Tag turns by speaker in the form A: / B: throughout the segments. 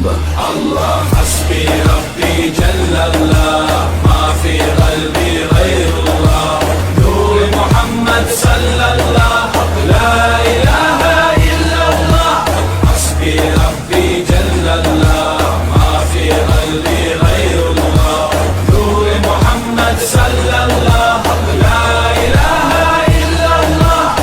A: kanımda. Allah hasbi Rabbi cellallah, ma fi kalbi gayrullah, Nur Muhammed sallallah, la ilahe illallah. Hasbi Rabbi cellallah, ma fi kalbi gayrullah, Nur Muhammed sallallah, la ilahe illallah.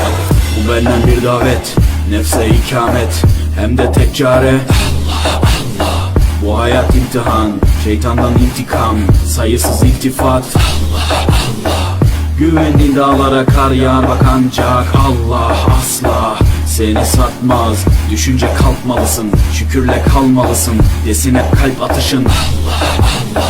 A: Bu benden bir davet, nefse ikamet, hem de tek çare Allah Allah. Bu hayat imtihan, şeytandan intikam, sayısız iltifat Allah Allah. Güvendiğin dağlara kar yağar bak ancak Allah asla seni satmaz. Düşünce kalkmalısın, şükürle kalmalısın, desin hep kalp atışın Allah Allah.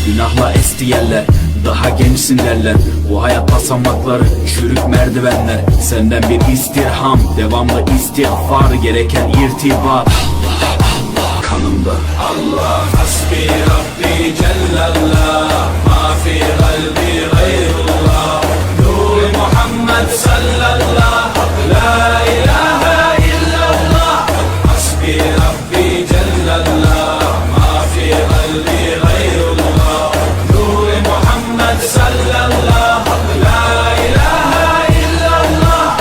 A: Günahla esti yerler, daha gençsin derler. Bu hayat basamakları, çürük merdivenler. Senden bir istirham, devamlı istiğfar, gereken irtibat Allah Allah. Kanımda Allah hasbi Rabbi cellallah, ma fi kalbi gayrullah, Nur Muhammed sallallah, la ilahe illallah. Hasbi Rabbi cellallah, ma fi kalbi gayrullah, Nur Muhammed sallallah, la ilahe illallah.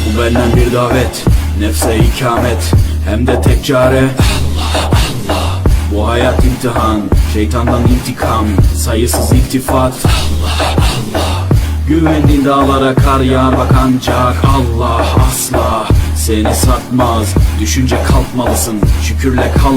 A: Bu benden bir davet, nefse ikamet, hem de tek çare Allah Allah. Bu hayat imtihan, şeytandan intikam, sayısız iltifat Allah Allah. Güvendiğin dağlara kar yağar bak ancak Allah asla seni satmaz. Düşünce kalkmalısın, şükürle kal.